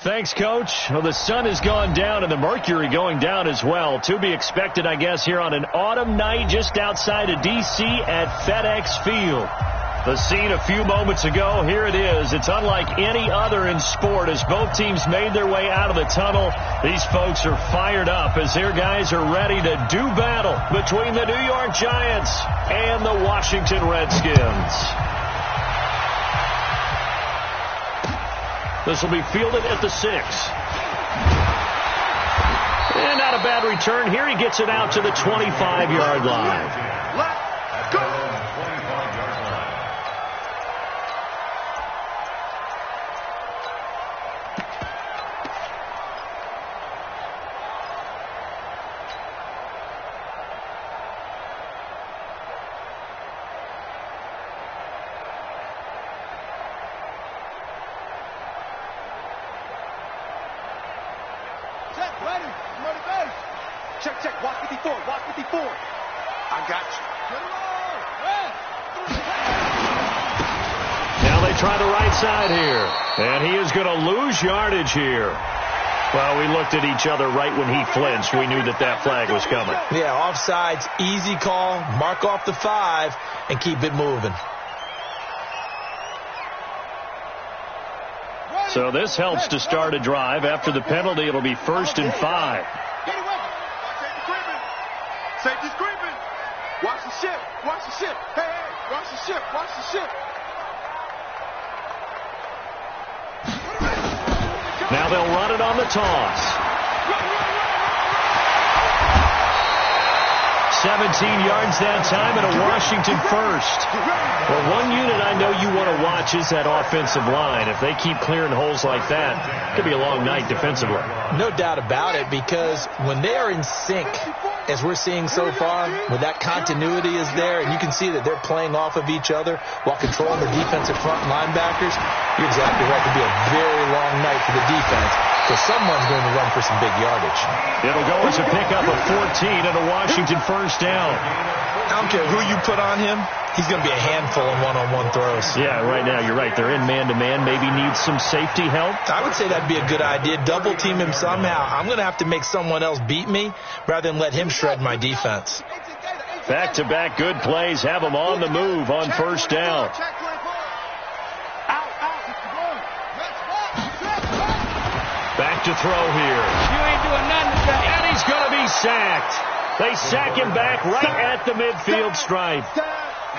Thanks, Coach. Well, the sun has gone down and the mercury going down as well. To be expected, I guess, here on an autumn night just outside of D.C. at FedEx Field. The scene a few moments ago, here it is. It's unlike any other in sport as both teams made their way out of the tunnel. These folks are fired up as their guys are ready to do battle between the New York Giants and the Washington Redskins. This will be fielded at the 6. And not a bad return here. He gets it out to the 25-yard line. Let's go! Check, walk 54, walk 54. I got you. Now they try the right side here. And he is going to lose yardage here. Well, we looked at each other right when he flinched. We knew that that flag was coming. Yeah, offsides, easy call. Mark off the 5 and keep it moving. So this helps to start a drive. After the penalty, it'll be 1st and 5. Safety's creeping. Watch the ship. Watch the ship. Hey, watch the ship. Watch the ship. Now they'll run it on the toss. 17 yards that time and a Washington first. Well, one unit I know you want to watch is that offensive line. If they keep clearing holes like that, it could be a long night defensively. No doubt about it, because when they are in sync, as we're seeing so far, when that continuity is there, and you can see that they're playing off of each other while controlling the defensive front linebackers, you're exactly right. It could be a very long night for the defense, because someone's going to run for some big yardage. It'll go as a pickup of 14 and a Washington first down. I don't care who you put on him, he's going to be a handful in one-on-one throws. Yeah, right now, you're right. They're in man-to-man. Maybe needs some safety help. I would say that'd be a good idea. Double team him somehow. I'm going to have to make someone else beat me rather than let him shred my defense. Back-to-back good plays have them on the move on first down. Back to throw here. You ain't doing nothing today. And he's going to be sacked. They sack him back right at the midfield stripe.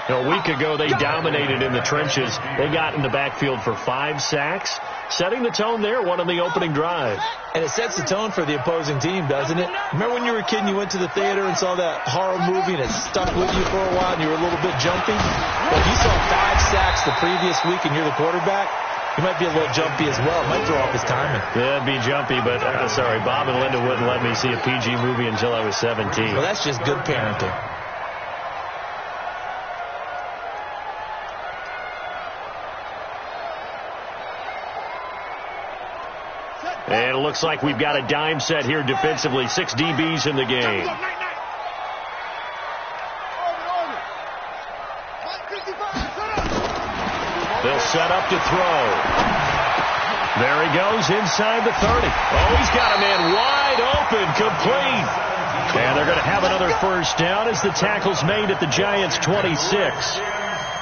A week ago, they dominated in the trenches. They got in the backfield for 5 sacks, setting the tone there, one on the opening drive. And it sets the tone for the opposing team, doesn't it? Remember when you were a kid and you went to the theater and saw that horror movie and it stuck with you for a while and you were a little bit jumpy? Well, if you saw 5 sacks the previous week and you're the quarterback, he might be a little jumpy as well. Might throw off his timing. Yeah, it'd be jumpy, but sorry, Bob and Linda wouldn't let me see a PG movie until I was 17. Well, that's just good parenting. And it looks like we've got a dime set here defensively. 6 DBs in the game. They'll set up to throw. There he goes inside the 30. Oh, he's got a man wide open, complete. And they're going to have another first down as the tackle's made at the Giants' 26.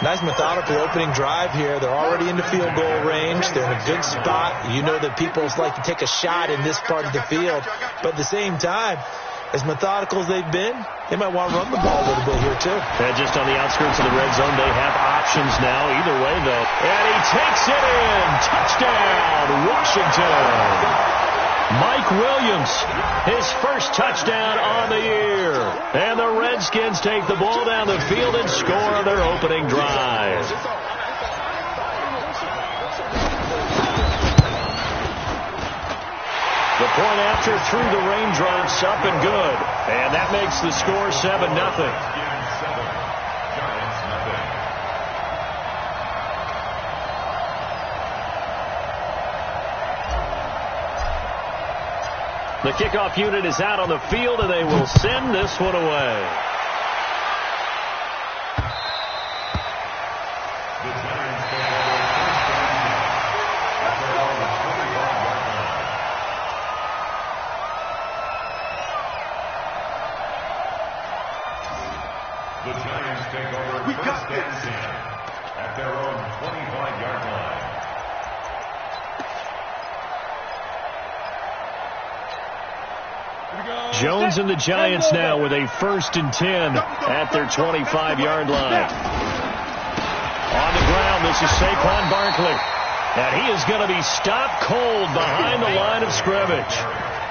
Nice methodical opening drive here. They're already into field goal range. They're in a good spot. You know that people like to take a shot in this part of the field. But at the same time, as methodical as they've been, they might want to run the ball a little bit here, too. And just on the outskirts of the red zone, they have options now. Either way, though. And he takes it in. Touchdown, Washington. Mike Williams, his first touchdown on the year. And the Redskins take the ball down the field and score on their opening drive. The point after through the raindrops, up and good. And that makes the score 7-0. The kickoff unit is out on the field, and they will send this one away. We got this. At their own 25-yard line. Jones and the Giants now with a 1st and 10 at their 25-yard line. On the ground, this is Saquon Barkley. And he is going to be stopped cold behind the line of scrimmage.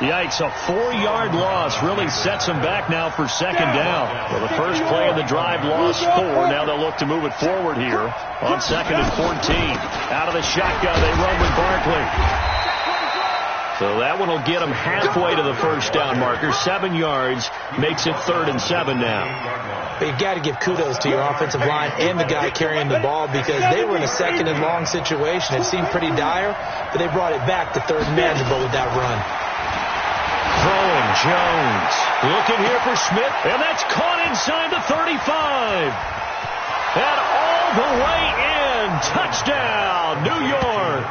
Yikes, a 4-yard loss really sets him back now for 2nd down. Well, the first play of the drive lost 4. Now they'll look to move it forward here on 2nd and 14. Out of the shotgun, they run with Barkley. So that one will get him halfway to the 1st down marker. 7 yards makes it 3rd and 7 now. But you've got to give kudos to your offensive line and the guy carrying the ball because they were in a 2nd and long situation. It seemed pretty dire, but they brought it back to 3rd and manageable with that run. Throwing Jones. Looking here for Smith, and that's caught inside the 35. And all the way in. Touchdown, New York.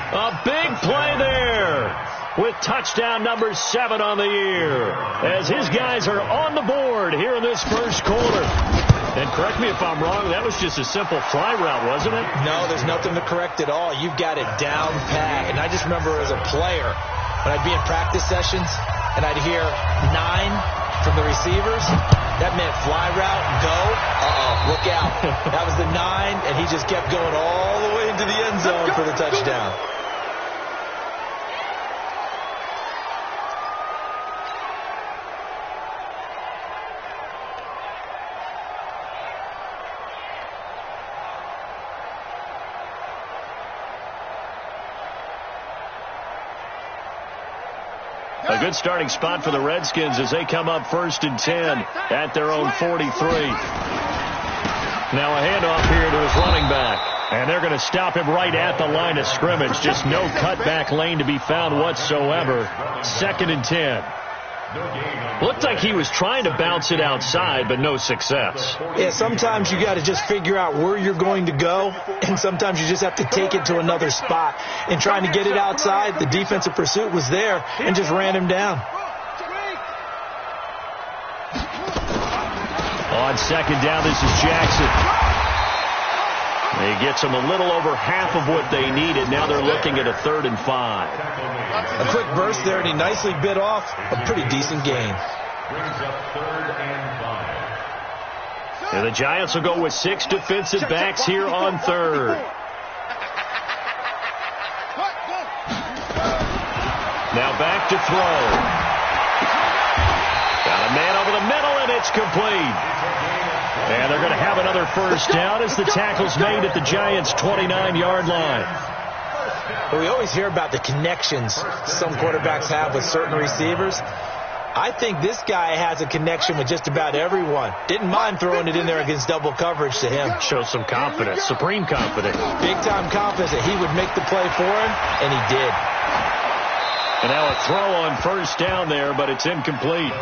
A big play there with touchdown number 7 on the year as his guys are on the board here in this first quarter. And correct me if I'm wrong, that was just a simple fly route, wasn't it? No, there's nothing to correct at all. You've got it down pat. And I just remember as a player, when I'd be in practice sessions and I'd hear 9 from the receivers, that meant fly route, go. Look out. That was the 9, and he just kept going all the way into the end zone for the touchdown. A good starting spot for the Redskins as they come up 1st and 10 at their own 43. Now a handoff here to his running back. And they're going to stop him right at the line of scrimmage. Just no cutback lane to be found whatsoever. 2nd and 10. Looked like he was trying to bounce it outside, but no success. Yeah, sometimes you got to just figure out where you're going to go, and sometimes you just have to take it to another spot. And trying to get it outside, the defensive pursuit was there and just ran him down. On 2nd down, this is Jackson. He gets them a little over half of what they needed. Now they're looking at a 3rd and 5. A quick burst there, and he nicely bit off a pretty decent gain. Brings up 3rd and 5. And the Giants will go with 6 defensive backs here on 3rd. Now back to throw. Got a man over the middle, and it's complete. And they're going to have another 1st down as the tackle's made at the Giants' 29-yard line. Well, we always hear about the connections some quarterbacks have with certain receivers. I think this guy has a connection with just about everyone. Didn't mind throwing it in there against double coverage to him. Shows some confidence, supreme confidence. Big-time confidence that he would make the play for him, and he did. And now a throw on 1st down there, but it's incomplete.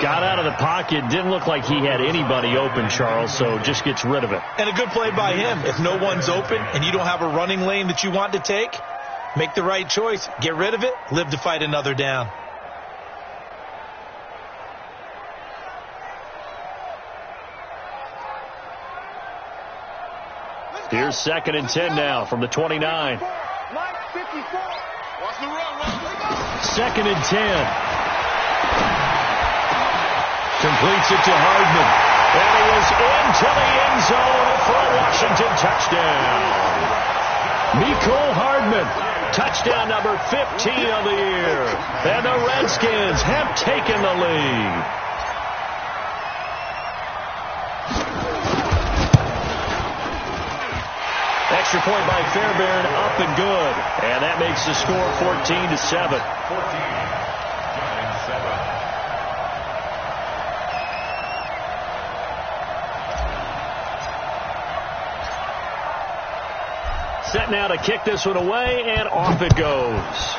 Got out of the pocket. Didn't look like he had anybody open, Charles, so just gets rid of it. And a good play by him. If no one's open and you don't have a running lane that you want to take, make the right choice. Get rid of it. Live to fight another down. Here's 2nd and 10 now from the 29. 2nd and 10. Completes it to Hardman. And he is into the end zone for a Washington touchdown. Mecole Hardman, touchdown number 15 of the year. And the Redskins have taken the lead. Extra point by Fairbairn, up and good. And that makes the score 14-7. 14-7. Set now to kick this one away, and off it goes.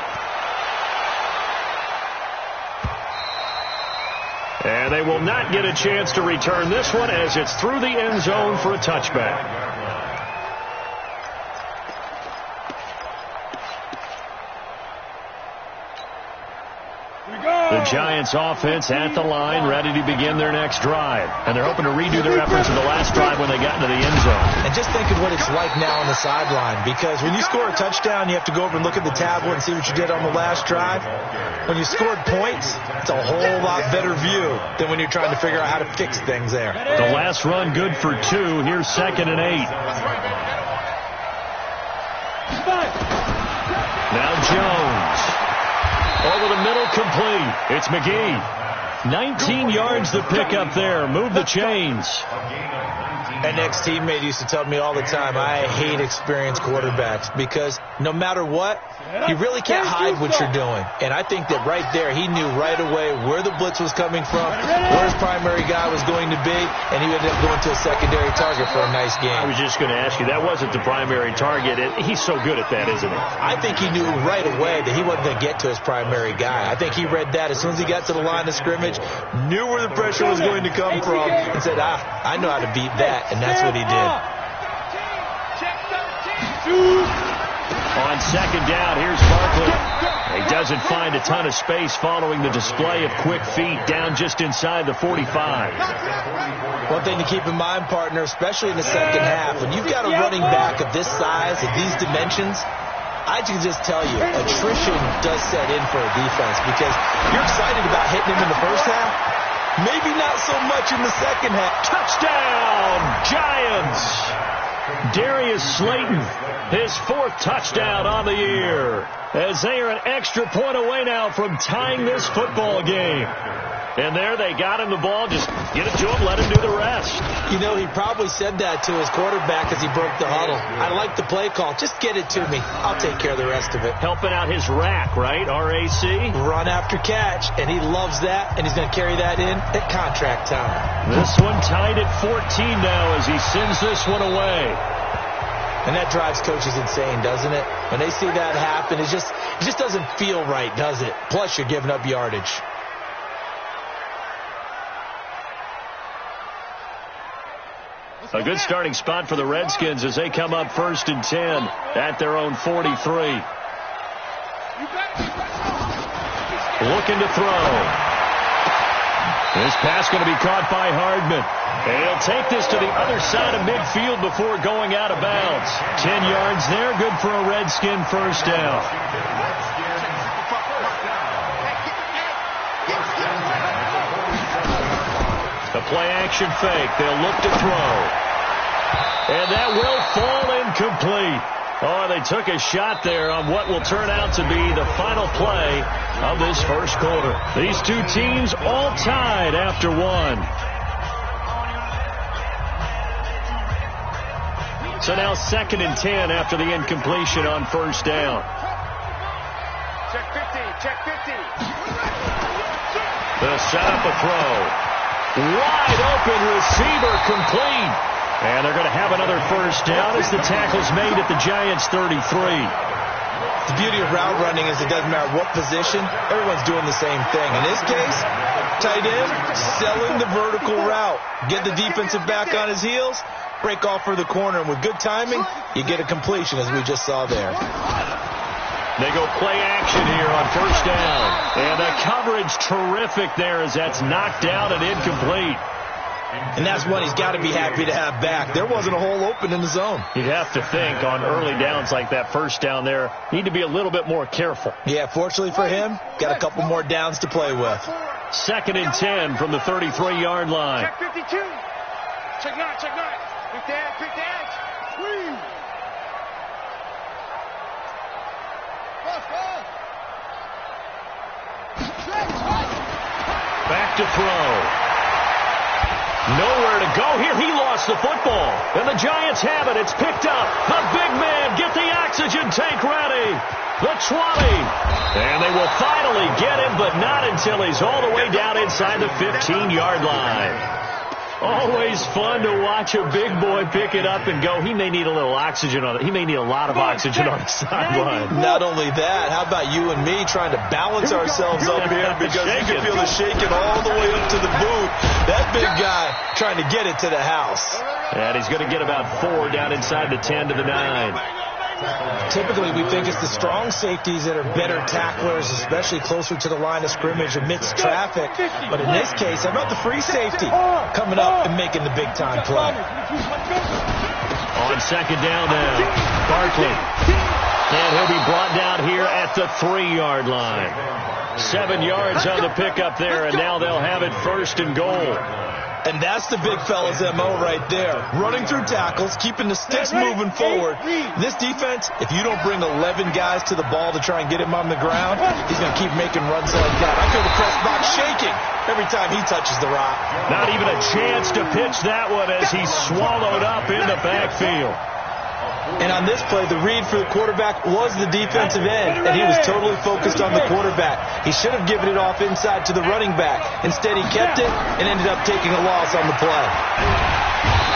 And they will not get a chance to return this one as it's through the end zone for a touchback. The The Giants offense at the line, ready to begin their next drive. And they're hoping to redo their efforts in the last drive when they got into the end zone. And just think of what it's like now on the sideline, because when you score a touchdown, you have to go over and look at the tablet and see what you did on the last drive. When you scored points, it's a whole lot better view than when you're trying to figure out how to fix things there. The last run good for 2. Here's 2nd and 8. Now Jones. Over the middle, complete. It's McGee. 19 yards the pick up there. Move the chains. An ex-teammate used to tell me all the time, I hate experienced quarterbacks because no matter what, you really can't hide what you're doing. And I think that right there, he knew right away where the blitz was coming from, where his primary guy was going to be, and he ended up going to a secondary target for a nice game. I was just going to ask you, that wasn't the primary target. He's so good at that, isn't he? I think he knew right away that he wasn't going to get to his primary guy. I think he read that as soon as he got to the line of scrimmage, knew where the pressure was going to come from, and said, I know how to beat that. And that's what he did. On 2nd down, here's Barkley. He doesn't find a ton of space following the display of quick feet down just inside the 45. One thing to keep in mind, partner, especially in the second half, when you've got a running back of this size, of these dimensions, I can just tell you, attrition does set in for a defense because you're excited about hitting him in the first half. Maybe not so much in the second half. Touchdown, Giants! Darius Slayton, his 4th touchdown on the year, as they are an extra point away now from tying this football game. And there they got him the ball. Just get it to him, let him do the rest. You know, he probably said that to his quarterback as he broke the huddle. I like the play call. Just get it to me. I'll take care of the rest of it. Helping out his rack, right? RAC? Run after catch. And he loves that, and he's going to carry that in at contract time. This one tied at 14 now as he sends this one away. And that drives coaches insane, doesn't it? When they see that happen, it just doesn't feel right, does it? Plus, you're giving up yardage. A good starting spot for the Redskins as they come up 1st and 10 at their own 43. Looking to throw. This pass going to be caught by Hardman. And he'll take this to the other side of midfield before going out of bounds. 10 yards there, good for a Redskin first down. The play-action fake. They'll look to throw. And that will fall incomplete. Oh, they took a shot there on what will turn out to be the final play of this first quarter. These two teams all tied after one. So now 2nd and 10 after the incompletion on first down. Check 50, check 50. The setup, a throw. Wide open receiver, complete. And they're going to have another first down as the tackle's made at the Giants' 33. The beauty of route running is it doesn't matter what position, everyone's doing the same thing. In this case, tight end, selling the vertical route. Get the defensive back on his heels, break off for the corner, and with good timing, you get a completion as we just saw there. They go play action here on first down. And the coverage terrific there as that's knocked down and incomplete. And that's one he's got to be happy to have back. There wasn't a hole open in the zone. You'd have to think on early downs like that first down there, need to be a little bit more careful. Yeah, fortunately for him, got a couple more downs to play with. 2nd and 10 from the 33-yard line. Check 52. Check 9, check 9. Quick the edge, quick the edge. Whee! Back to throw. Nowhere to go here. He lost the football. And the Giants have it. It's picked up. The big man, get the oxygen tank ready. The 20. And they will finally get him, but not until he's all the way down inside the 15-yard line. Always fun to watch a big boy pick it up and go. He may need a little oxygen on it. He may need a lot of oxygen on the sideline. Not only that, how about you and me trying to balance ourselves up here because you can feel the shaking all the way up to the boot. That big guy trying to get it to the house. And he's going to get about 4 down inside the 10 to the 9. Typically, we think it's the strong safeties that are better tacklers, especially closer to the line of scrimmage amidst traffic. But in this case, how about the free safety coming up and making the big-time play? On second down now, Barkley. And he'll be brought down here at the 3-yard line. 7 yards on the pickup there, and now they'll have it first and goal. And that's the big fella's MO right there. Running through tackles, keeping the sticks moving forward. This defense, if you don't bring 11 guys to the ball to try and get him on the ground, he's going to keep making runs like that. I feel the press box shaking every time he touches the rock. Not even a chance to pitch that one as he's swallowed up in the backfield. And on this play, the read for the quarterback was the defensive end, and he was totally focused on the quarterback. He should have given it off inside to the running back. Instead, he kept it and ended up taking a loss on the play.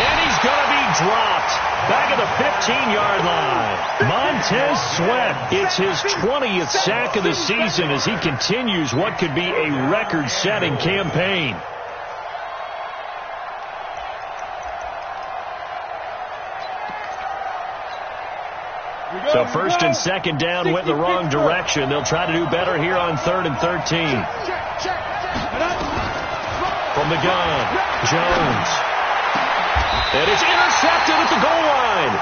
And he's going to be dropped back at the 15-yard line. Montez Sweat, it's his 20th sack of the season as he continues what could be a record-setting campaign. So first and second down went in the wrong direction. They'll try to do better here on 3rd and 13. From the gun, Jones. And it's intercepted at the goal line.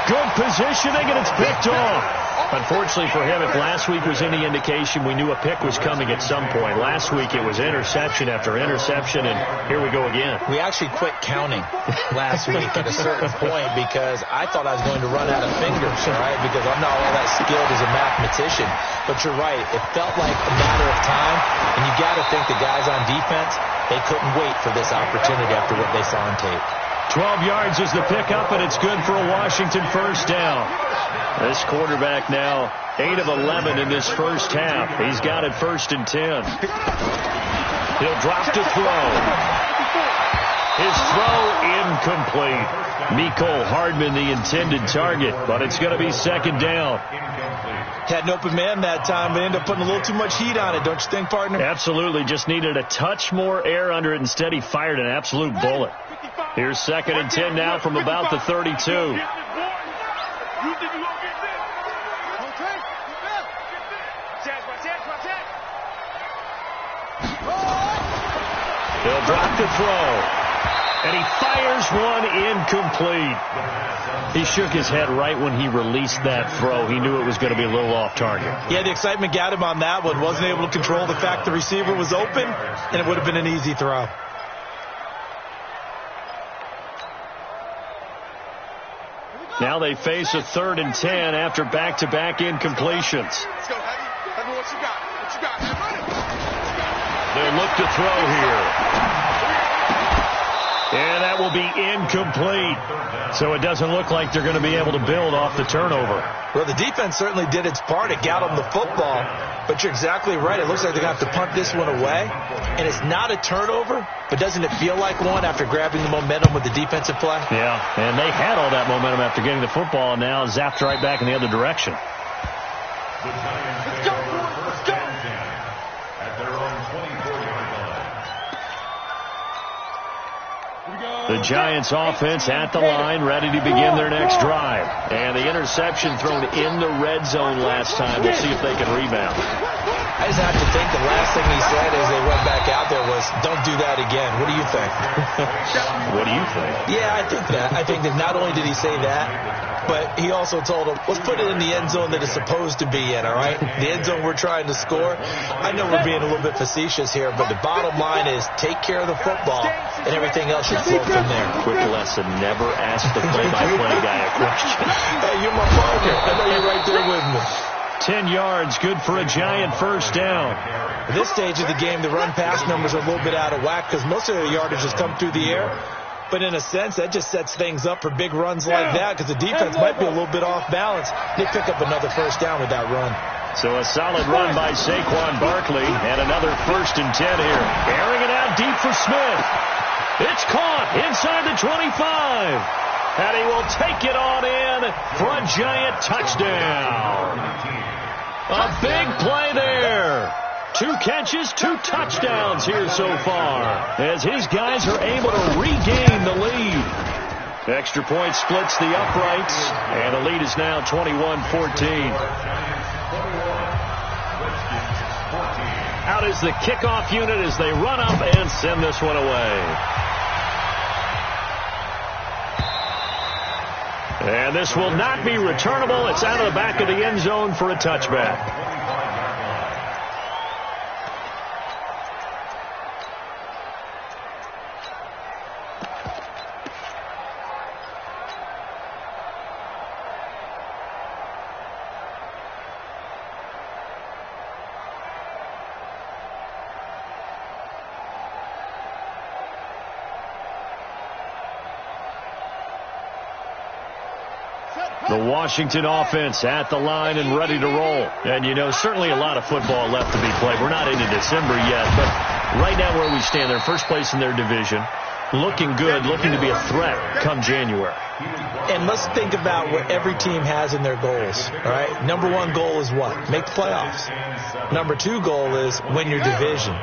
Good positioning, and it's picked off. Unfortunately for him, if last week was any indication, we knew a pick was coming at some point. Last week it was interception after interception, and here we go again. We actually quit counting last week at a certain point because I thought I was going to run out of fingers, right? Because I'm not all that skilled as a mathematician. But you're right. It felt like a matter of time, and you got to think the guys on defense, they couldn't wait for this opportunity after what they saw on tape. 12 yards is the pickup, and it's good for a Washington first down. This quarterback now 8 of 11 in this first half. He's got it 1st and 10. He'll drop to throw. His throw incomplete. Mecole Hardman the intended target, but it's going to be 2nd down. Had an open man that time, but ended up putting a little too much heat on it, don't you think, partner? Absolutely. Just needed a touch more air under it. Instead, he fired an absolute bullet. Here's 2nd and 10 now from about the 32. He'll drop to throw. And he fires one incomplete. He shook his head right when he released that throw. He knew it was going to be a little off target. Yeah, the excitement got him on that one. Wasn't able to control the fact the receiver was open, and it would have been an easy throw. Now they face a 3rd and 10 after back-to-back incompletions. Let's go, Heavy. What you got? What you got? They'll look to throw here. And that will be incomplete. So it doesn't look like they're going to be able to build off the turnover. Well, the defense certainly did its part. It got them the football. But you're exactly right. It looks like they're going to have to punt this one away. And it's not a turnover, but doesn't it feel like one after grabbing the momentum with the defensive play? Yeah, and they had all that momentum after getting the football, and now zapped right back in the other direction. Let's go. Let's go. At their own 24-yard line. The Giants offense at the line, ready to begin their next drive. And the interception thrown in the red zone last time. We'll see if they can rebound. I just have to think the last thing he said as they went back out there was, don't do that again. What do you think? What do you think? Yeah, I think that. I think that not only did he say that, but he also told him, let's put it in the end zone that it's supposed to be in, all right? The end zone we're trying to score. I know we're being a little bit facetious here, but the bottom line is take care of the football, and everything else should flow from there. Quick lesson, never ask the play-by-play guy a question. Hey, you're my partner. I know you're right there with me. 10 yards, good for a Giant first down. At this stage of the game, the run-pass numbers are a little bit out of whack because most of their yardage has come through the air. But in a sense, that just sets things up for big runs like that because the defense might be a little bit off balance. They pick up another first down with that run. So a solid run by Saquon Barkley and another 1st and 10 here. Airing it out deep for Smith. It's caught inside the 25. And he will take it on in for a Giant touchdown. A big play there. 2 catches, 2 touchdowns here so far as his guys are able to regain the lead. Extra point splits the uprights, and the lead is now 21-14. Out is the kickoff unit as they run up and send this one away. And this will not be returnable. It's out of the back of the end zone for a touchback. The Washington offense at the line and ready to roll. And, you know, certainly a lot of football left to be played. We're not into December yet, but right now where we stand, they're first place in their division. Looking good, looking to be a threat come January. And let's think about what every team has in their goals, all right? Number one goal is what? Make the playoffs. Number two goal is win your division.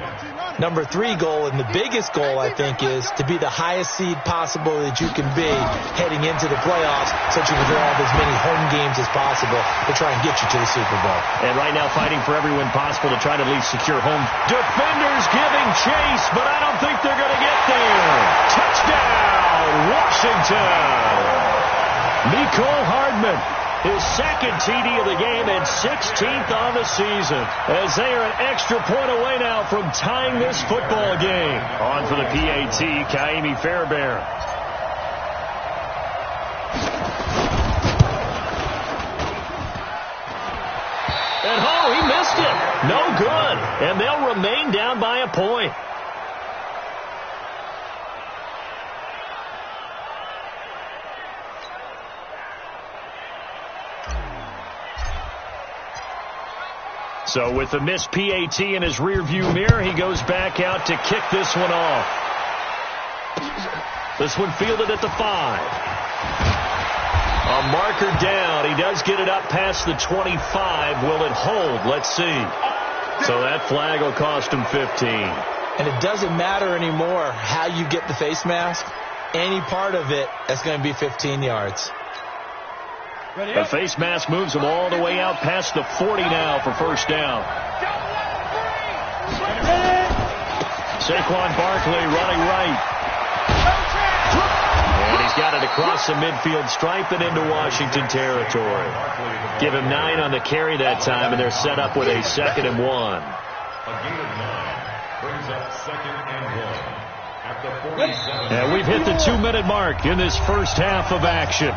Number three goal, and the biggest goal, I think, is to be the highest seed possible that you can be heading into the playoffs so that you can have as many home games as possible to try and get you to the Super Bowl. And right now fighting for every win possible to try to at least secure home. Defenders giving chase, but I don't think they're going to get there. Touchdown, Washington. Mecole Hardman. His second TD of the game and 16th on the season. As they are an extra point away now from tying this football game. On for the PAT, Kaimi Fairbairn. And he missed it. No good. And they'll remain down by a point. So with the missed PAT in his rearview mirror, he goes back out to kick this one off. This one fielded at the 5. A marker down. He does get it up past the 25. Will it hold? Let's see. So that flag will cost him 15. And it doesn't matter anymore how you get the face mask. Any part of it, that's going to be 15 yards. The face mask moves him all the way out past the 40 now for first down. Saquon Barkley running right. And he's got it across the midfield stripe and into Washington territory. Give him 9 on the carry that time, and they're set up with a 2nd and 1. A gain of 9 brings up 2nd and 1 at the 47. And we've hit the 2-minute mark in this first half of action.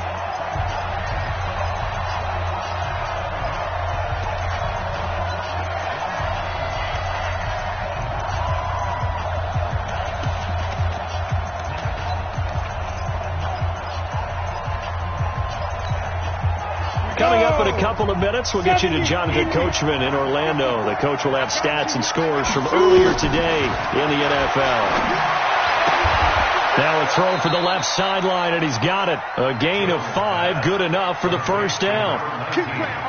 Coming up in a couple of minutes, we'll get you to Jonathan Coachman in Orlando. The coach will have stats and scores from earlier today in the NFL. Now a throw for the left sideline, and he's got it. A gain of 5, good enough for the first down.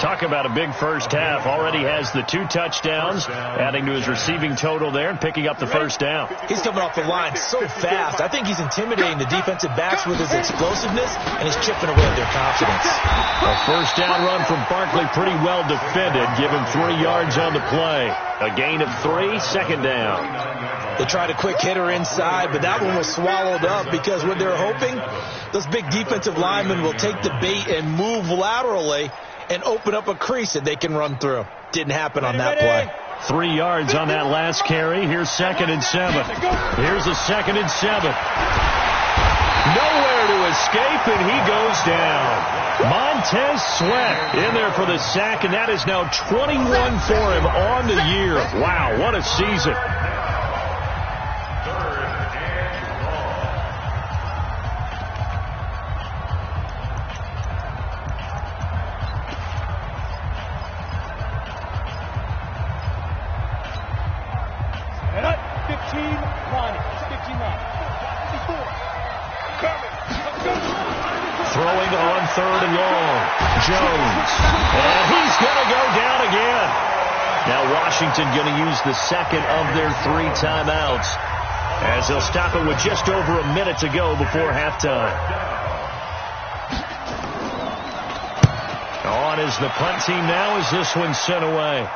Talk about a big first half. Already has the 2 touchdowns, adding to his receiving total there and picking up the first down. He's coming off the line so fast. I think he's intimidating the defensive backs with his explosiveness, and he's chipping away at their confidence. A first down run from Barkley, pretty well defended. Give him 3 yards on the play. A gain of 3, 2nd down. They tried a quick hitter inside, but that one was swallowed up because what they're hoping, those big defensive linemen will take the bait and move laterally and open up a crease that they can run through. Didn't happen on that play. 3 yards on that last carry. Here's 2nd and 7. Here's a 2nd and 7. Nowhere to escape, and he goes down. Montez Sweat in there for the sack, and that is now 21 for him on the year. Wow, what a season. Throwing on 3rd and long. Jones. And he's going to go down again. Now Washington going to use the 2nd of their 3 timeouts as they'll stop it with just over a minute to go before halftime. is the punt team now as this one's sent away.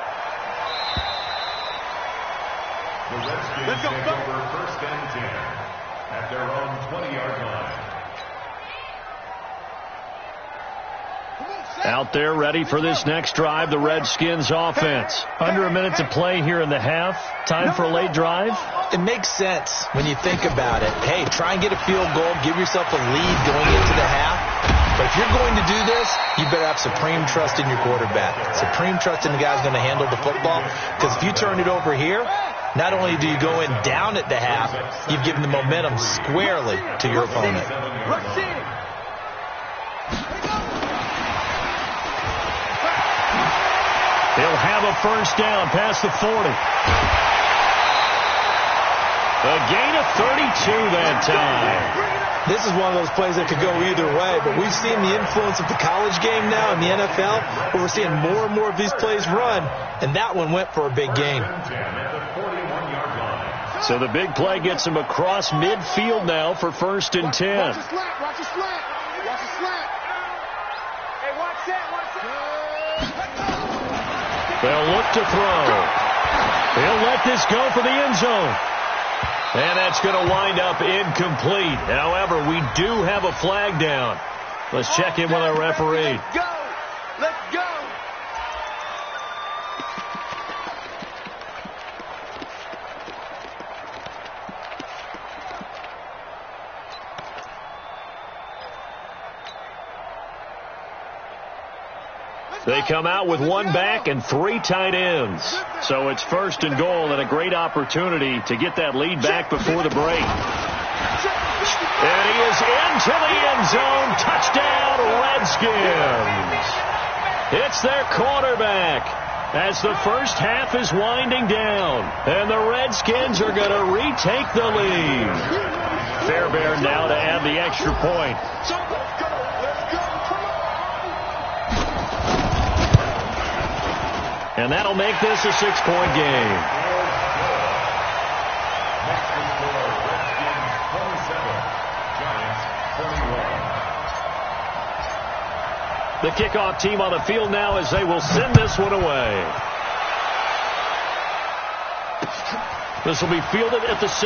The Redskins take over 1st and 10 at their own 20-yard line. Out there ready for this next drive, the Redskins offense. Under a minute to play here in the half. Time for a late drive. It makes sense when you think about it. Hey, try and get a field goal. Give yourself a lead going into the half. But if you're going to do this, you better have supreme trust in your quarterback. Supreme trust in the guy who's going to handle the football. Because if you turn it over here, not only do you go in down at the half, you've given the momentum squarely to your opponent. He'll have a first down past the 40. A gain of 32 that time. This is one of those plays that could go either way, but we've seen the influence of the college game now in the NFL, where we're seeing more and more of these plays run, and that one went for a big gain. So the big play gets him across midfield now for 1st and 10. Watch the slant. Watch the slant. Watch the slant. Hey, watch that. Watch that. They'll look to throw. He'll let this go for the end zone. And that's going to wind up incomplete. However, we do have a flag down. Let's check in with our referee. Let's go. Let's go. They come out with one back and 3 tight ends. So it's 1st and goal and a great opportunity to get that lead back before the break. And he is into the end zone. Touchdown, Redskins. It's their quarterback as the first half is winding down. And the Redskins are going to retake the lead. Fairbairn now to add the extra point. And that'll make this a 6-point game. The kickoff team on the field now as they will send this one away. This will be fielded at the 6.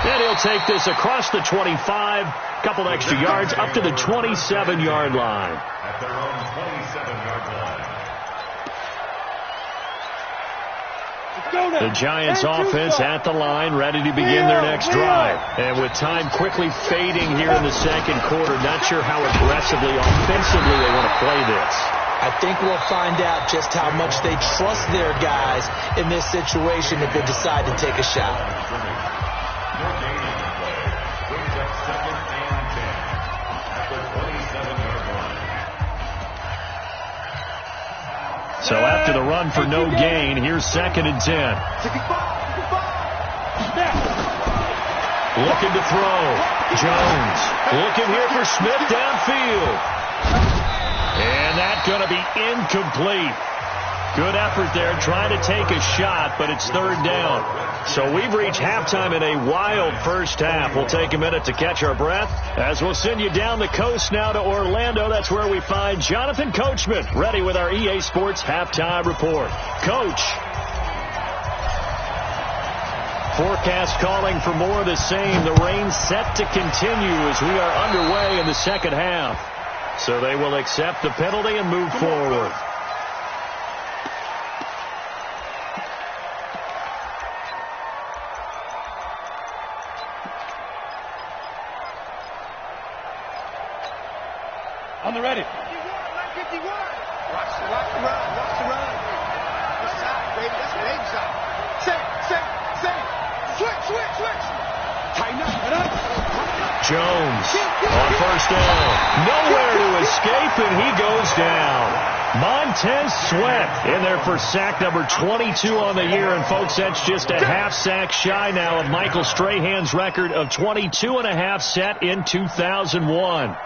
And he'll take this across the 25, couple extra yards up to the 27-yard line. At their own 27-yard line. The Giants offense at the line, ready to begin their next drive. And with time quickly fading here in the second quarter, not sure how aggressively, offensively they want to play this. I think we'll find out just how much they trust their guys in this situation if they decide to take a shot. No gain on the play. Brings up 2nd and 10 at the 27-yard line. So after the run for no gain, here's 2nd and 10. Looking to throw. Jones looking here for Smith downfield. And that's going to be incomplete. Good effort there trying to take a shot, but it's 3rd down. So we've reached halftime in a wild first half. We'll take a minute to catch our breath as we'll send you down the coast now to Orlando. That's where we find Jonathan Coachman ready with our EA Sports Halftime Report. Coach. Forecast calling for more of the same. The rain set to continue as we are underway in the second half. So they will accept the penalty and move forward. On the ready. 51. Watch the run. Watch the run. This side, baby. That's the baby side. Say. Switch. Tighten up. Jones on first down. Nowhere to escape, and he goes down. Montez Sweat in there for sack number 22 on the year. And, folks, that's just a half sack shy now of Michael Strahan's record of 22 and a half set in 2001.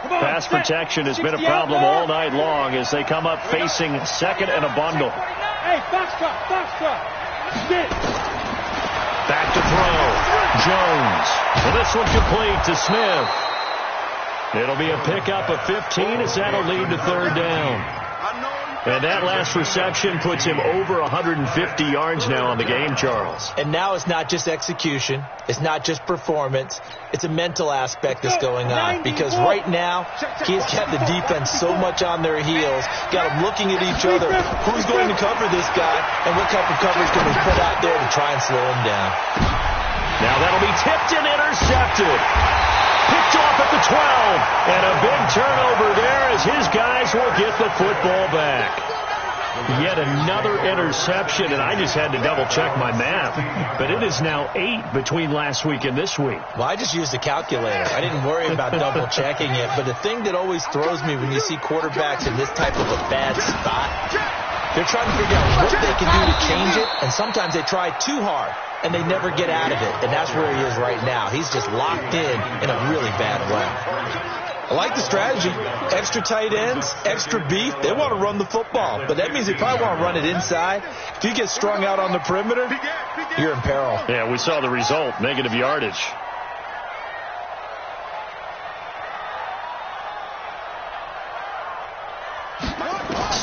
Pass protection has been a problem all night long as they come up facing 2nd and a bundle. Hey, box truck. Back to throw. Jones. Well, this one complete to Smith. It'll be a pickup of 15 as that'll lead to third down. And that last reception puts him over 150 yards now on the game, Charles. And now it's not just execution. It's not just performance. It's a mental aspect that's going on. Because right now, he has kept the defense so much on their heels, got them looking at each other. Who's going to cover this guy? And what type of coverage can we put out there to try and slow him down? Now that'll be tipped and intercepted. Picked off at the 12. And a big turnover there as his guys will get the football back. Yet another interception, and I just had to double-check my math. But it is now 8 between last week and this week. Well, I just used a calculator. I didn't worry about double-checking it. But the thing that always throws me when you see quarterbacks in this type of a bad spot, they're trying to figure out what they can do to change it, and sometimes they try too hard, and they never get out of it. And that's where he is right now. He's just locked in a really bad way. I like the strategy. Extra tight ends, extra beef. They want to run the football, but that means they probably want to run it inside. If you get strung out on the perimeter, you're in peril. Yeah, we saw the result, negative yardage.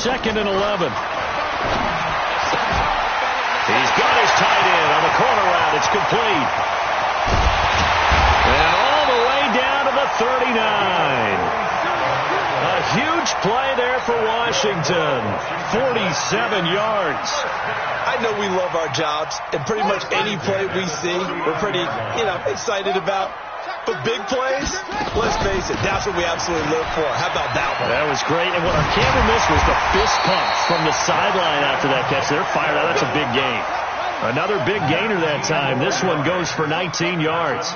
Second and 11. He's got his tight end on the corner route. It's complete. And all the way down to the 39. A huge play there for Washington. 47 yards. I know we love our jobs, and pretty much any play we see, we're pretty, excited about. But big plays, let's face it, that's what we absolutely live for. How about that one? That was great. And what our camera missed was the fist pump from the sideline after that catch. They're fired out. That's a big gain. Another big gainer that time. This one goes for 19 yards.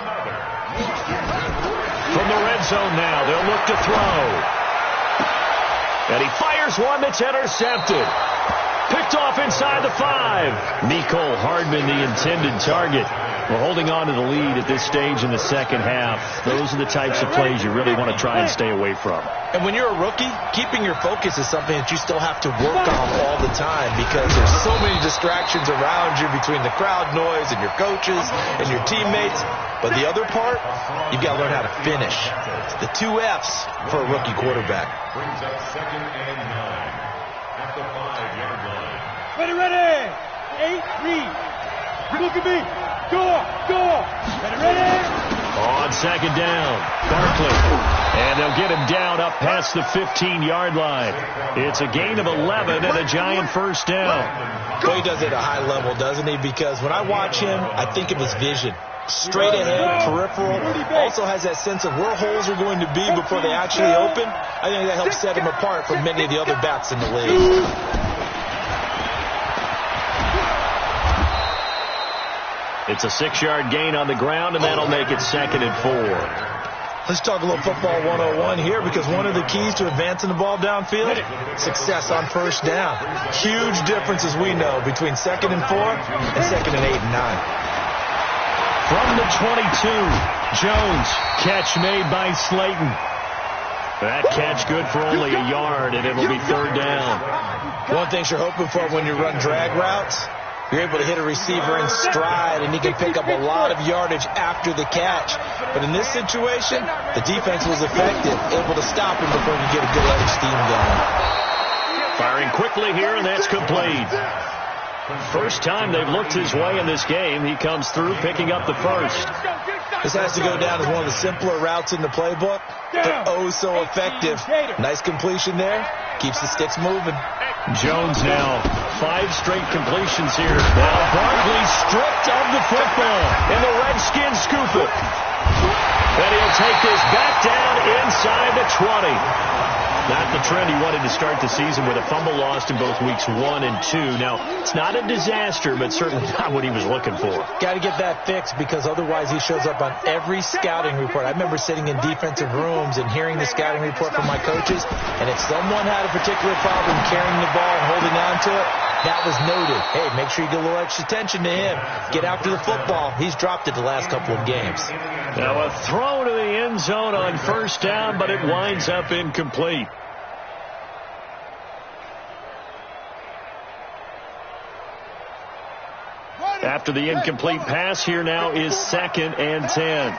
From the red zone now, they'll look to throw. And he fires one that's intercepted. Picked off inside the 5. Mecole Hardman, the intended target. We're holding on to the lead at this stage in the second half. Those are the types of plays you really want to try and stay away from. And when you're a rookie, keeping your focus is something that you still have to work on all the time because there's so many distractions around you between the crowd noise and your coaches and your teammates. But the other part, you've got to learn how to finish. It's the 2 F's for a rookie quarterback. Brings up second and 9 at the 5-yard line. Ready. 8, read. Look at me. Go. Ready. On second down, Barkley. And they'll get him down up past the 15-yard line. It's a gain of 11 and a giant first down. Well, he does it at a high level, doesn't he? Because when I watch him, I think of his vision. Straight ahead, peripheral. Also has that sense of where holes are going to be before they actually open. I think that helps set him apart from many of the other backs in the league. It's a 6-yard gain on the ground, and that'll make it second and 4. Let's talk a little football 101 here because one of the keys to advancing the ball downfield, success on first down. Huge difference, as we know, between second and 4 and second and 8 and 9. From the 22, Jones, catch made by Slayton. That catch good for only a yard, and it'll be third down. One thing you're hoping for when you run drag routes, you're able to hit a receiver in stride, and he can pick up a lot of yardage after the catch. But in this situation, the defense was effective, able to stop him before he get a good head of steam going. Firing quickly here, and that's complete. First time they've looked his way in this game. He comes through, picking up the first. This has to go down as one of the simpler routes in the playbook, but oh so effective. Nice completion there. Keeps the sticks moving. Jones now, 5 straight completions here. Now Barkley stripped of the football, and the Redskins scoop it. And he'll take this back down inside the 20. Not the trend he wanted to start the season with a fumble lost in both weeks 1 and 2. Now, it's not a disaster, but certainly not what he was looking for. Got to get that fixed because otherwise he shows up on every scouting report. I remember sitting in defensive rooms and hearing the scouting report from my coaches, and if someone had a particular problem carrying the ball and holding on to it, that was noted. Hey, make sure you get a little extra attention to him. Get after the football. He's dropped it the last couple of games. Now a throw to the end zone on first down, but it winds up incomplete. After the incomplete pass, here now is 2nd and 10.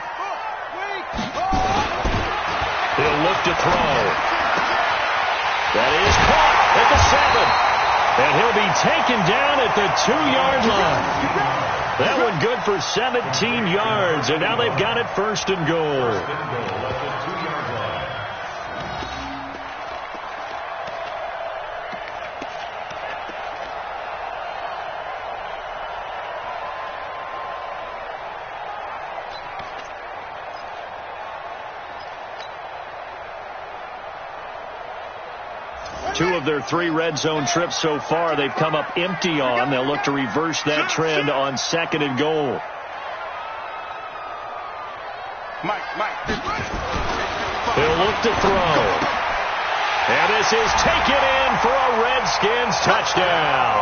He'll look to throw. That is caught at the 7. And he'll be taken down at the 2-yard line. That one good for 17 yards. And now they've got it 1st and goal. Two of their 3 red zone trips so far, they've come up empty on. They'll look to reverse that trend on 2nd and goal. He'll look to throw. And this is taken in for a Redskins touchdown.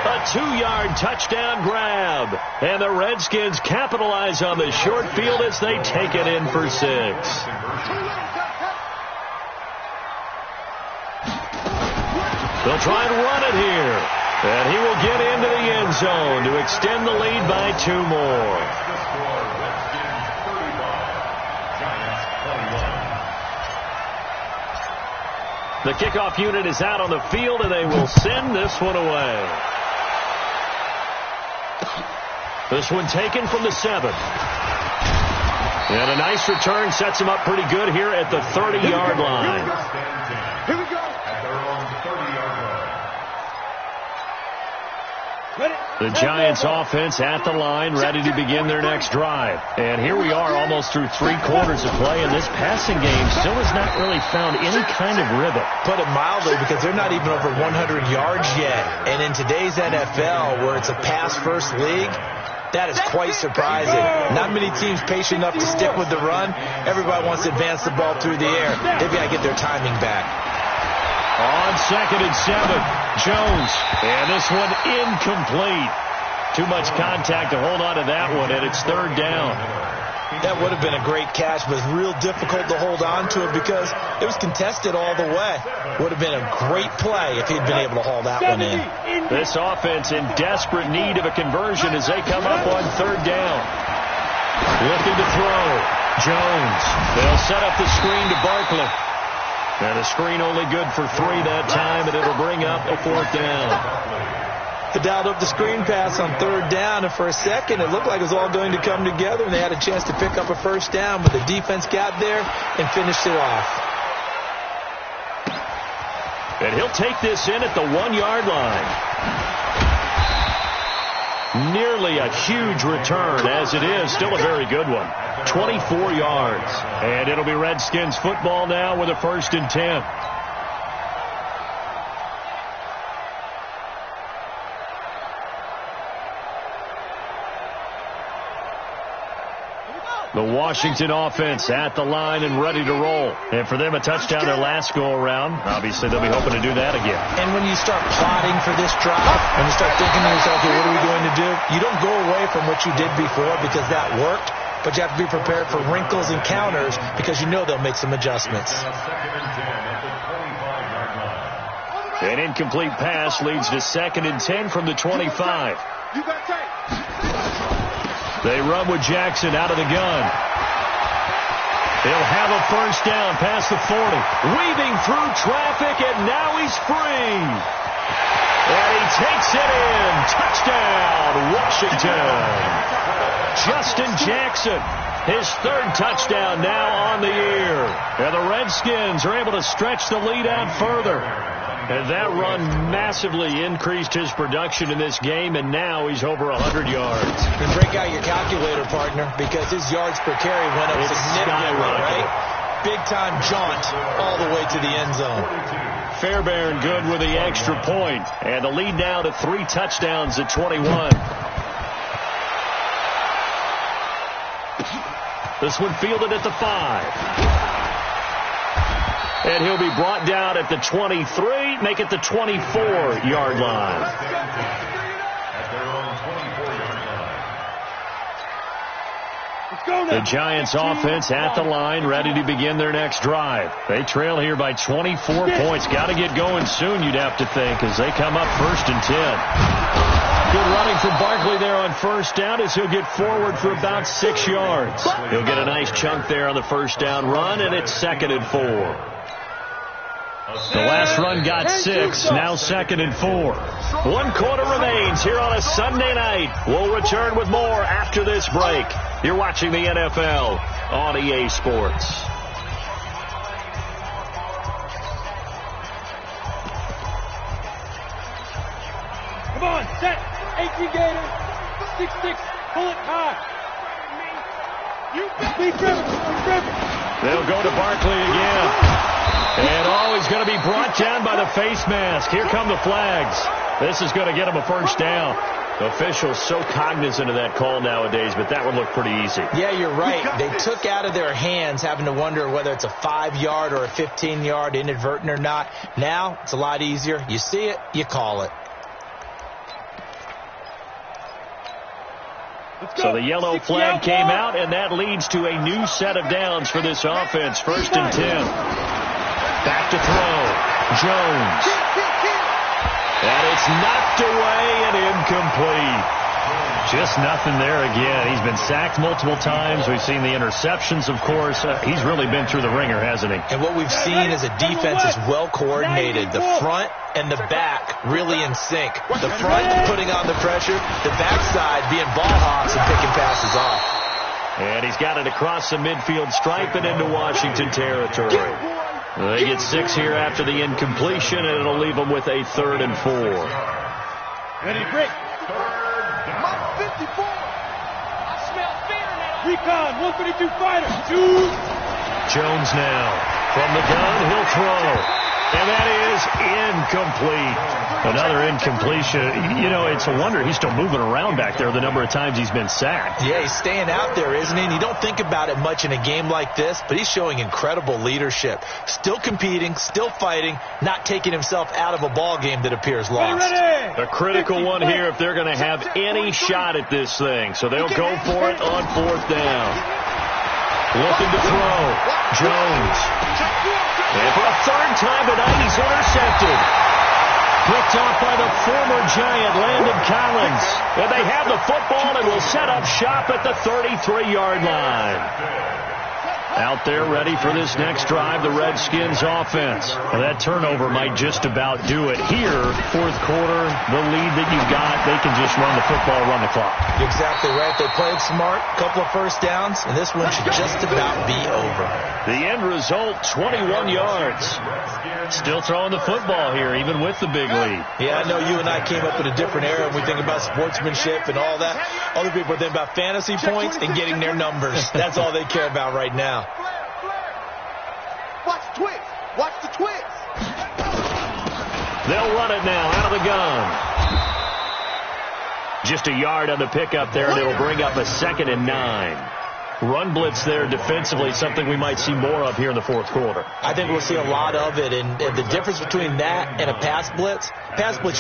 A 2-yard touchdown grab. And the Redskins capitalize on the short field as they take it in for 6. They'll try and run it here. And he will get into the end zone to extend the lead by 2 more. The kickoff unit is out on the field, and they will send this one away. This one taken from the 7. And a nice return sets him up pretty good here at the 30-yard line. Here we go. The Giants offense at the line, ready to begin their next drive. And here we are almost through 3 quarters of play, and this passing game still has not really found any kind of rhythm. Put it mildly, because they're not even over 100 yards yet. And in today's NFL, where it's a pass-first league, that is quite surprising. Not many teams patient enough to stick with the run. Everybody wants to advance the ball through the air. They've got to get their timing back. On 2nd and 7, Jones. And this one incomplete. Too much contact to hold on to that one, and it's 3rd down. That would have been a great catch, but it's real difficult to hold on to it because it was contested all the way. Would have been a great play if he'd been able to haul that one in. This offense in desperate need of a conversion as they come up on 3rd down. Looking to throw. Jones. They'll set up the screen to Barkley. And a screen only good for 3 that time, and it'll bring up a 4th down. They dialed up the screen pass on 3rd down, and for a second it looked like it was all going to come together, and they had a chance to pick up a 1st down, but the defense got there and finished it off. And he'll take this in at the 1-yard line. Nearly a huge return, as it is. Still a very good one. 24 yards. And it'll be Redskins football now with a 1st and 10. The Washington offense at the line and ready to roll. And for them, a touchdown their last go-around. Obviously, they'll be hoping to do that again. And when you start plotting for this drive, when you start thinking to yourself, okay, what are we going to do? You don't go away from what you did before because that worked, but you have to be prepared for wrinkles and counters because you know they'll make some adjustments. An incomplete pass leads to 2nd and 10 from the 25. They run with Jackson out of the gun. He'll have a 1st down past the 40. Weaving through traffic, and now he's free. And he takes it in. Touchdown, Washington. Justin Jackson, his 3rd touchdown now on the year. And the Redskins are able to stretch the lead out further. And that run massively increased his production in this game, and now he's over 100 yards. And break out your calculator, partner, because his yards per carry went up significantly, right? Big-time jaunt all the way to the end zone. Fairbairn good with the extra point, and the lead now to 3 touchdowns at 21. This one fielded at the 5. And he'll be brought down at the 23, make it the 24-yard line. The Giants offense at the line, ready to begin their next drive. They trail here by 24 points. Got to get going soon, you'd have to think, as they come up 1st and 10. Good running from Barkley there on first down as he'll get forward for about 6 yards. He'll get a nice chunk there on the first down run, and it's 2nd and 4. The last run got 6, now 2nd and 4. 1 quarter remains here on a Sunday night. We'll return with more after this break. You're watching the NFL on EA Sports. Come on, set. 18 Gator. 6-6. Pull it high. Speed driven. They'll go to Barkley again. And he's going to be brought down by the face mask. Here come the flags. This is going to get him a first down. Officials so cognizant of that call nowadays, but that would look pretty easy. Yeah, you're right. They took out of their hands having to wonder whether it's a 5-yard or a 15-yard inadvertent or not. Now, it's a lot easier. You see it, you call it. So the yellow flag came out, and that leads to a new set of downs for this offense. 1st and 10. Back to throw. Jones. And it's knocked away and incomplete. Just nothing there again. He's been sacked multiple times. We've seen the interceptions, of course. He's really been through the ringer, hasn't he? And what we've seen is a defense is well coordinated. The front and the back really in sync. The front putting on the pressure, the backside being ball hawks and picking passes off. And he's got it across the midfield stripe and into Washington territory. They get 6 here after the incompletion, and it'll leave them with a 3rd and 4. Ready to break. 54. I smell fear now. Recon, 152 fighter. 2. Jones now. From the gun, he'll throw. And that is incomplete. Another incompletion. You know, it's a wonder he's still moving around back there the number of times he's been sacked. Yeah, he's staying out there, isn't he? And you don't think about it much in a game like this, but he's showing incredible leadership. Still competing, still fighting, not taking himself out of a ball game that appears lost. A critical one here if they're going to have any shot at this thing. So they'll go for it on 4th down. Looking to throw. Jones. And for a 3rd time tonight, he's intercepted. Picked off by the former Giant, Landon Collins. And they have the football and will set up shop at the 33-yard line. Out there ready for this next drive, the Redskins offense. Well, that turnover might just about do it. Here, 4th quarter, the lead that you've got, they can just run the football, run the clock. Exactly right. They played smart, couple of first downs, and this one should just about be over. The end result, 21 yards. Still throwing the football here, even with the big lead. Yeah, I know you and I came up in a different era, and we think about sportsmanship and all that. Other people think about fantasy points and getting their numbers. That's all they care about right now. Watch the twist. Watch the twist. They'll run it now out of the gun. Just a yard on the pickup there, and it'll bring up a 2nd and 9. Run blitz there defensively, something we might see more of here in the 4th quarter. I think we'll see a lot of it, and the difference between that and a pass blitz,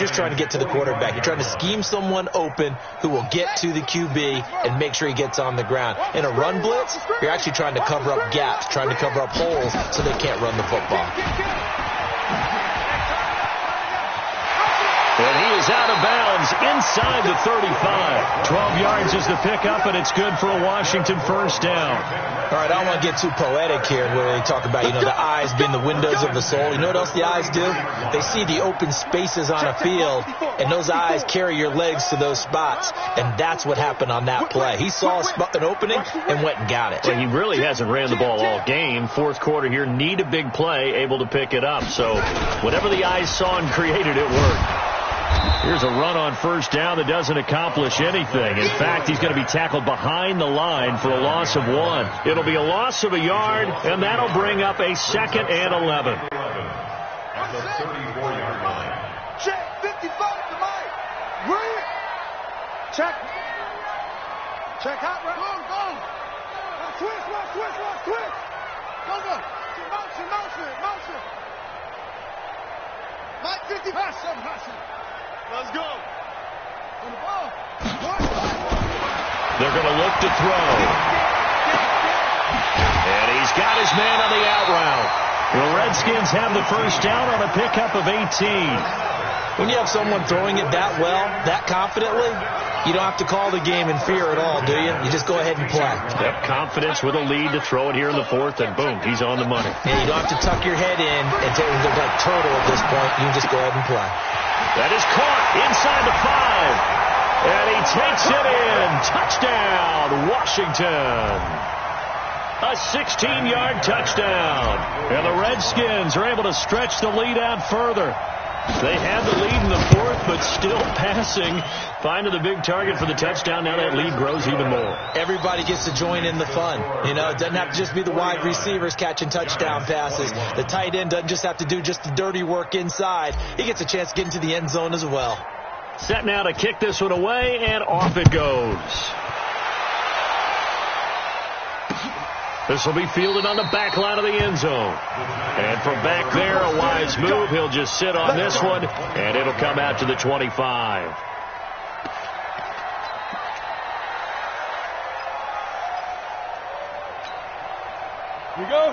you're trying to get to the quarterback. You're trying to scheme someone open who will get to the QB and make sure he gets on the ground. In a run blitz, you're actually trying to cover up gaps, trying to cover up holes so they can't run the football. And he is out of bounds inside the 35. 12 yards is the pickup, and it's good for a Washington first down. All right, I don't want to get too poetic here where they talk about, the eyes being the windows of the soul. You know what else the eyes do? They see the open spaces on a field, and those eyes carry your legs to those spots. And that's what happened on that play. He saw an opening and went and got it. Well, he really hasn't ran the ball all game. 4th quarter here, need a big play, able to pick it up. So whatever the eyes saw and created, it worked. Here's a run on first down that doesn't accomplish anything. In fact, he's going to be tackled behind the line for a loss of 1. It'll be a loss of a yard, and that'll bring up a 2nd and 11. At the 34-yard line. Check. 55 to Mike. Read. Check. Check out. Go. Twist. Go. Motion. Mike 50. Motion. Let's go. On the ball. They're going to look to throw. And he's got his man on the out route. The Redskins have the first down on a pickup of 18. When you have someone throwing it that well, that confidently, You don't have to call the game in fear at all, do you? You just go ahead and play. Yep, confidence with a lead to throw it here in the fourth, and boom, he's on the money. And you don't have to tuck your head in and take it like turtle at this point. You can just go ahead and play. That is caught inside the 5. And he takes it in. Touchdown, Washington. A 16-yard touchdown. And the Redskins are able to stretch the lead out further. They had the lead in the fourth, but still passing. Finding the big target for the touchdown. Now that lead grows even more. Everybody gets to join in the fun. You know, it doesn't have to just be the wide receivers catching touchdown passes. The tight end doesn't just have to do just the dirty work inside. He gets a chance to get into the end zone as well. Set now to kick this one away, and off it goes. This will be fielded on the back line of the end zone. And from back there, a wise move. He'll just sit on this one, and it'll come out to the 25.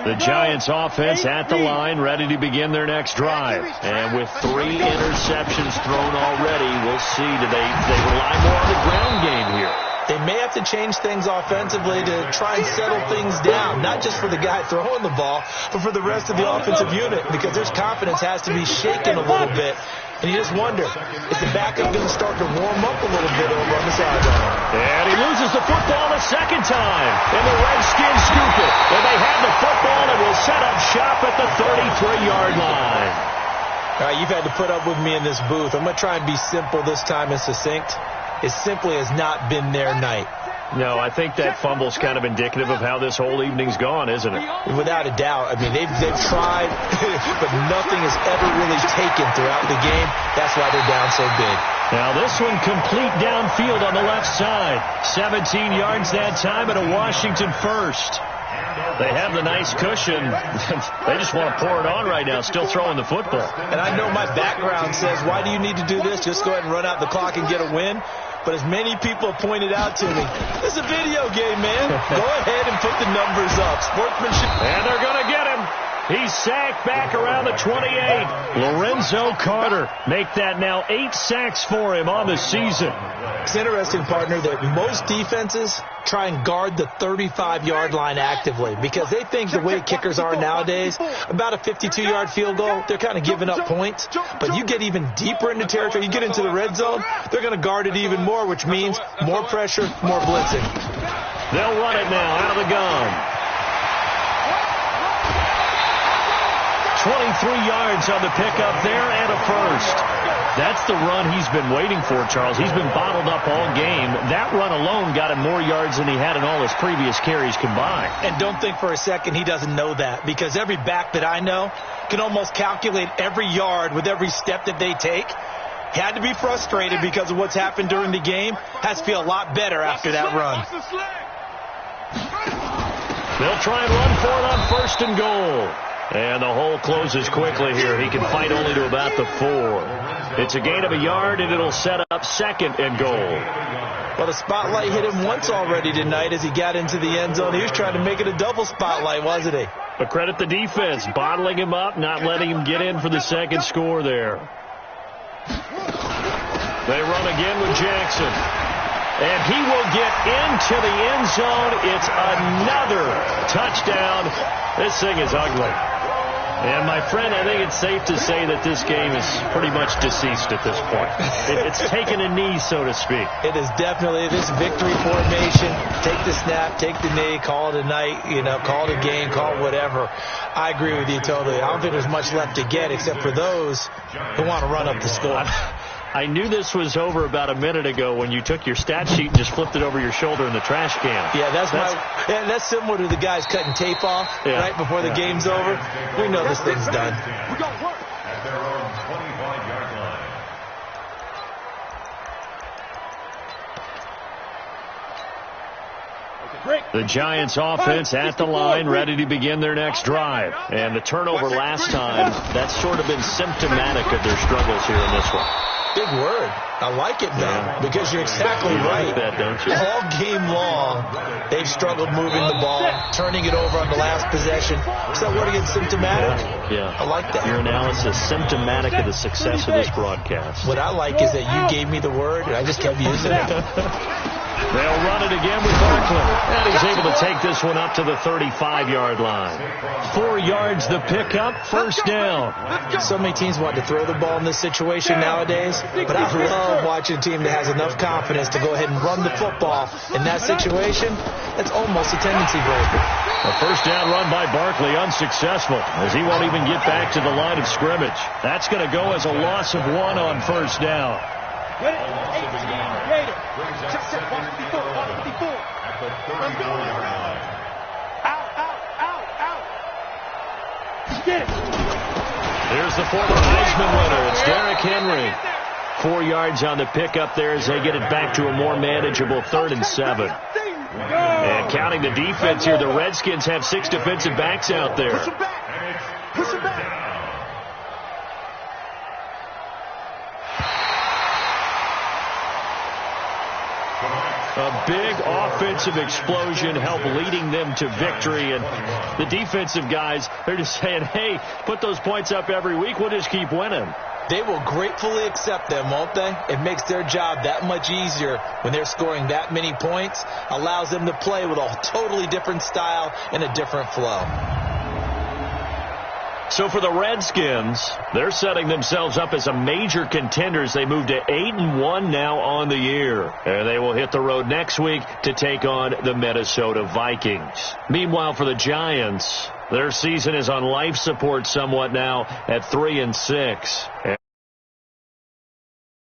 The Giants offense at the line, ready to begin their next drive. And with 3 interceptions thrown already, we'll see. Do they rely more on the ground game here? They may have to change things offensively to try and settle things down, not just for the guy throwing the ball, but for the rest of the offensive unit, because their confidence has to be shaken a little bit. And you just wonder, is the backup going to start to warm up a little bit over on the sideline? And he loses the football a second time. And the Redskins scoop it. And they have the football and will set up shop at the 33-yard line. All right, you've had to put up with me in this booth. I'm going to try and be simple this time and succinct. It simply has not been their night. No, I think that fumble's kind of indicative of how this whole evening's gone, isn't it? Without a doubt. I mean, they've tried, but nothing has ever really taken throughout the game. That's why they're down so big. Now this one complete downfield on the left side. 17 yards that time and a Washington first. They have the nice cushion. They just want to pour it on right now, still throwing the football. And I know my background says, why do you need to do this? Just go ahead and run out the clock and get a win. But as many people have pointed out to me, it's a video game, man. Go ahead and put the numbers up. Sportsmanship. And they're going to get him. He's sacked back around the 28. Lorenzo Carter make that now 8 sacks for him on the season. It's interesting, partner, that most defenses try and guard the 35-yard line actively because they think the way kickers are nowadays, about a 52-yard field goal, they're kind of giving up points. But you get even deeper into territory, you get into the red zone, they're going to guard it even more, which means more pressure, more blitzing. They'll run it now out of the gun. 23 yards on the pickup there and a first. That's the run he's been waiting for, Charles. He's been bottled up all game. That run alone got him more yards than he had in all his previous carries combined. And don't think for a second he doesn't know that, because every back that I know can almost calculate every yard with every step that they take. Had to be frustrated because of what's happened during the game. Has to feel a lot better after that run. They'll try and run for it on first and goal. And the hole closes quickly here. He can fight only to about the 4. It's a gain of a yard, and it'll set up second and goal. Well, the spotlight hit him once already tonight as he got into the end zone. He was trying to make it a double spotlight, wasn't he? But credit the defense, bottling him up, not letting him get in for the second score there. They run again with Jackson. And he will get into the end zone. It's another touchdown. This thing is ugly. And, my friend, I think it's safe to say that this game is pretty much deceased at this point. It's taken a knee, so to speak. It is definitely this victory formation. Take the snap, take the knee, call it a night, call it a game, call it whatever. I agree with you totally. I don't think there's much left to get except for those who want to run up the score. I knew this was over about a minute ago when you took your stat sheet and just flipped it over your shoulder in the trash can. Yeah, that's similar to the guys cutting tape off right before the game's over. We know this thing's done. At their own 25-yard line. The Giants offense at the line, ready to begin their next drive. And the turnover last time, that's sort of been symptomatic of their struggles here in this one. Big word. I like it, though, because you're exactly right. Like that, don't you? All game long, they've struggled moving the ball, turning it over on the last possession. Is that word again, symptomatic? Yeah. I like that. Your analysis, symptomatic of the success of this broadcast. What I like is that you gave me the word, and I just kept using it. They'll run it again with Barkley. And he's able to take this one up to the 35-yard line. 4 yards the pickup, first down. So many teams want to throw the ball in this situation nowadays, but I love watching a team that has enough confidence to go ahead and run the football. In that situation, that's almost a tendency breaker. A first down run by Barkley, unsuccessful, as he won't even get back to the line of scrimmage. That's going to go as a loss of 1 on first down. Here's the former Heisman winner. It's Derrick Henry. 4 yards on the pickup there as they get it back to a more manageable 3rd and 7. And counting the defense here, the Redskins have 6 defensive backs out there. Push him back. Push him back. A big offensive explosion helped leading them to victory. And the defensive guys, they're just saying, hey, put those points up every week. We'll just keep winning. They will gratefully accept them, won't they? It makes their job that much easier when they're scoring that many points. Allows them to play with a totally different style and a different flow. So for the Redskins, they're setting themselves up as a major contenders. They move to 8-1 now on the year. And they will hit the road next week to take on the Minnesota Vikings. Meanwhile, for the Giants, their season is on life support somewhat now at 3-6.